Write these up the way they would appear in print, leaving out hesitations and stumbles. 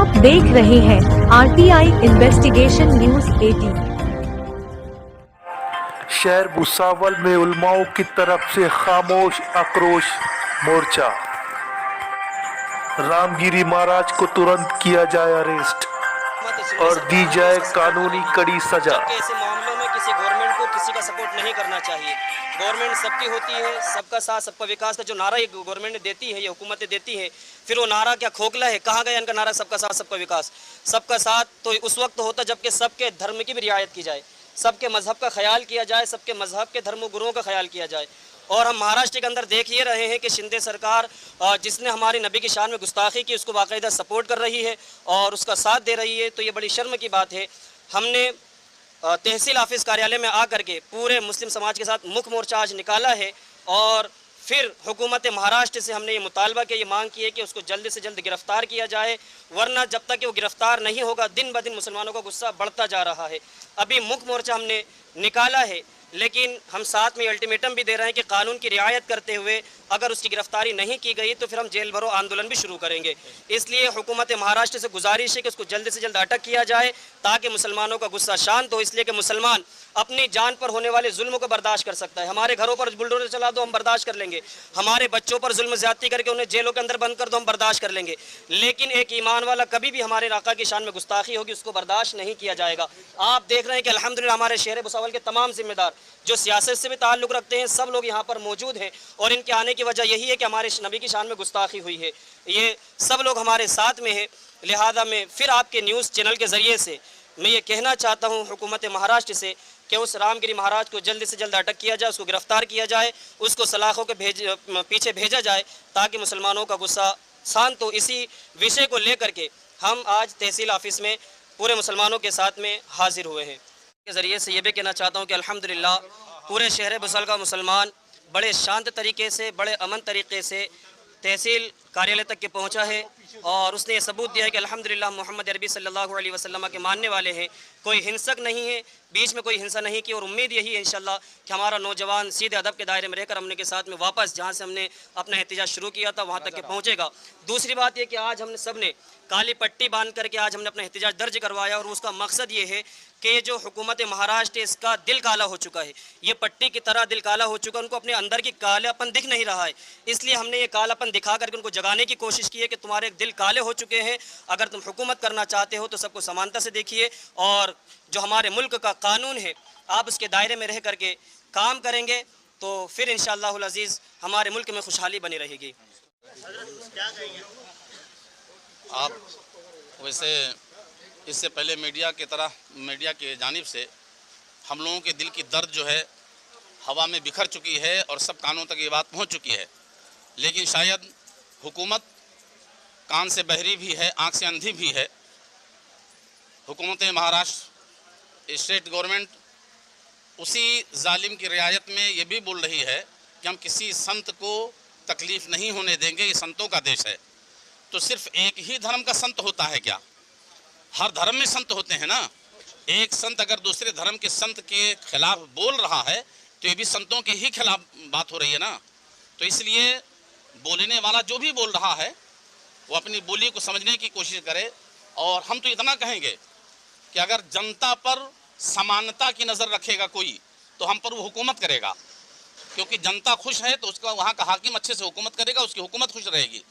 आप देख रहे हैं RTI इन्वेस्टिगेशन न्यूज 18। शहर भुसावल में उलमाओं की तरफ से खामोश आक्रोश मोर्चा। रामगिरी महाराज को तुरंत किया जाए अरेस्ट और दी जाए कानूनी कड़ी सजा। ऐसे मामलों में किसी गवर्नमेंट को किसी का सपोर्ट नहीं करना चाहिए। गवर्नमेंट सबकी होती है, सबका साथ सबका विकास का जो नारा ये गवर्नमेंट ने देती है, ये हुकूमतें देती है, फिर वो नारा क्या खोखला है? कहाँ गया इनका नारा सबका साथ सबका विकास? सबका साथ तो उस वक्त होता जबकि सबके धर्म की भी रियायत की जाए, सबके मजहब का ख्याल किया जाए, सबके मजहब के धर्म गुरुओं का ख्याल किया जाए। और हम महाराष्ट्र के अंदर देख ये रहे हैं कि शिंदे सरकार जिसने हमारे नबी की शान में गुस्ताखी की उसको बाकायदा सपोर्ट कर रही है और उसका साथ दे रही है। तो ये बड़ी शर्म की बात है। हमने तहसील ऑफिस कार्यालय में आकर के पूरे मुस्लिम समाज के साथ मुख्य मोर्चा आज निकाला है और फिर हुकूमत महाराष्ट्र से हमने ये मुतालबा किया, ये मांग की है कि उसको जल्द से जल्द गिरफ्तार किया जाए, वरना जब तक कि वो गिरफ्तार नहीं होगा दिन ब दिन मुसलमानों का गुस्सा बढ़ता जा रहा है। अभी मुख्य मोर्चा हमने निकाला है, लेकिन हम साथ में अल्टीमेटम भी दे रहे हैं कि कानून की रियायत करते हुए अगर उसकी गिरफ्तारी नहीं की गई तो फिर हम जेल भरो आंदोलन भी शुरू करेंगे। इसलिए हुकूमत महाराष्ट्र से गुजारिश है कि उसको जल्द से जल्द अटक किया जाए ताकि मुसलमानों का गुस्सा शांत हो। इसलिए कि मुसलमान अपनी जान पर होने वाले जुल्म को बर्दाश्त कर सकता है। हमारे घरों पर बुलडोजर चला दो हम बर्दाश्त कर लेंगे, हमारे बच्चों पर जुल्म ज्यादती करके उन्हें जेलों के अंदर बंद कर दो हम बर्दाश्त कर लेंगे, लेकिन एक ईमान वाला कभी भी हमारे आका की शान में गुस्ताखी होगी उसको बर्दाश्त नहीं किया जाएगा। आप देख रहे हैं कि अल्हम्दुलिल्लाह हमारे शहर भुसावल के तमाम जिम्मेदार जो सियासत से भी ताल्लुक़ रखते हैं सब लोग यहाँ पर मौजूद हैं और इनके आने की वजह यही है कि हमारे नबी की शान में गुस्ताखी हुई है। ये सब लोग हमारे साथ में है। लिहाजा में फिर आपके न्यूज़ चैनल के ज़रिए से मैं ये कहना चाहता हूँ हुकूमत महाराष्ट्र से कि उस रामगिरी महाराज को जल्द से जल्द अटक किया जाए, उसको गिरफ्तार किया जाए, उसको सलाखों के पीछे भेजा जाए ताकि मुसलमानों का गुस्सा शांत हो। इसी विषय को लेकर के हम आज तहसील ऑफिस में पूरे मुसलमानों के साथ में हाजिर हुए हैं। के ज़रिए से ये भी कहना चाहता हूँ कि अल्हम्दुलिल्लाह पूरे शहर भुसावल का मुसलमान बड़े शांत तरीके से, बड़े अमन तरीके से तहसील कार्यालय तक के पहुंचा है और उसने ये सबूत दिया है कि अल्हम्दुलिल्लाह मोहम्मद अरबी सल्लल्लाहु अलैहि वसल्लम के मानने वाले हैं, कोई हिंसक नहीं है, बीच में कोई हिंसा नहीं की। और उम्मीद यही है इंशाल्लाह कि हमारा नौजवान सीधे अदब के दायरे में रहकर हमने के साथ में वापस जहां से हमने अपना एहतजाज शुरू किया था वहां तक के पहुंचेगा। दूसरी बात यह कि आज हमने सब ने काली पट्टी बांध करके आज हमने अपना एहतजाज दर्ज करवाया और उसका मकसद ये है कि जो हुकूमत महाराष्ट्र इसका दिल काला हो चुका है, ये पट्टी की तरह दिल काला हो चुका है, उनको अपने अंदर की कालापन दिख नहीं रहा है। इसलिए हमने ये कालापन दिखा करके उनको जगाने की कोशिश की है कि तुम्हारे दिल काले हो चुके हैं, अगर तुम हुकूमत करना चाहते हो तो सबको समानता से देखिए और जो हमारे मुल्क का कानून है आप उसके दायरे में रह करके काम करेंगे तो फिर इंशाअल्लाहुल अज़ीज़ हमारे मुल्क में खुशहाली बनी रहेगी। आप वैसे इससे पहले मीडिया के जानिब से हम लोगों के दिल की दर्द जो है हवा में बिखर चुकी है और सब कानों तक ये बात पहुंच चुकी है, लेकिन शायद हुकूमत कान से बहरी भी है, आंख से अंधी भी है। हुकूमत महाराष्ट्र स्टेट गवर्नमेंट उसी जालिम की रियायत में ये भी बोल रही है कि हम किसी संत को तकलीफ़ नहीं होने देंगे, ये संतों का देश है। तो सिर्फ एक ही धर्म का संत होता है क्या? हर धर्म में संत होते हैं ना। एक संत अगर दूसरे धर्म के संत के खिलाफ बोल रहा है तो ये भी संतों के ही खिलाफ बात हो रही है ना। तो इसलिए बोलने वाला जो भी बोल रहा है वो अपनी बोली को समझने की कोशिश करे। और हम तो इतना कहेंगे कि अगर जनता पर समानता की नज़र रखेगा कोई तो हम पर वो हुकूमत करेगा, क्योंकि जनता खुश है तो उसका वहाँ का हाकिम अच्छे से हुकूमत करेगा, उसकी हुकूमत खुश रहेगी।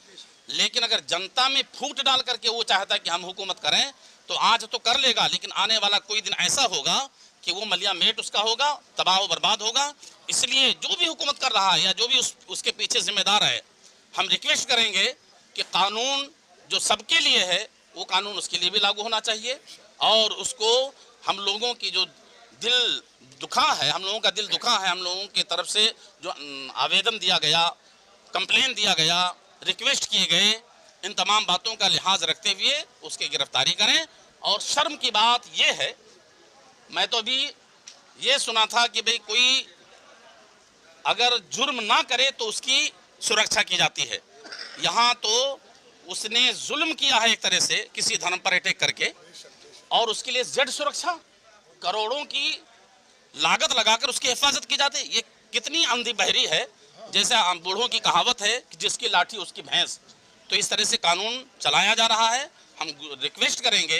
लेकिन अगर जनता में फूट डाल करके वो चाहता है कि हम हुकूमत करें तो आज तो कर लेगा, लेकिन आने वाला कोई दिन ऐसा होगा कि वो मलिया मेट उसका होगा, तबाह व बर्बाद होगा। इसलिए जो भी हुकूमत कर रहा है या जो भी उसके पीछे जिम्मेदार है, हम रिक्वेस्ट करेंगे कि कानून जो सबके लिए है वो कानून उसके लिए भी लागू होना चाहिए। और उसको हम लोगों की जो दिल दुखा है, हम लोगों का दिल दुखा है, हम लोगों की तरफ से जो आवेदन दिया गया, कंप्लेन दिया गया, रिक्वेस्ट किए गए, इन तमाम बातों का लिहाज रखते हुए उसकी गिरफ्तारी करें। और शर्म की बात यह है, मैं तो अभी ये सुना था कि भाई कोई अगर जुर्म ना करे तो उसकी सुरक्षा की जाती है। यहाँ तो उसने जुल्म किया है एक तरह से किसी धर्म पर अटैक करके और उसके लिए जेड सुरक्षा, करोड़ों की लागत लगाकर उसकी हिफाजत की जाती है। ये कितनी अंधी बहरी है। जैसे बूढ़ों की कहावत है कि जिसकी लाठी उसकी भैंस। तो इस तरह से कानून चलाया जा रहा है। हम रिक्वेस्ट करेंगे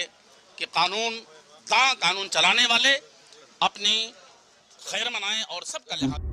कि कानून चलाने वाले अपनी खैर मनाएं और सबका लिहाज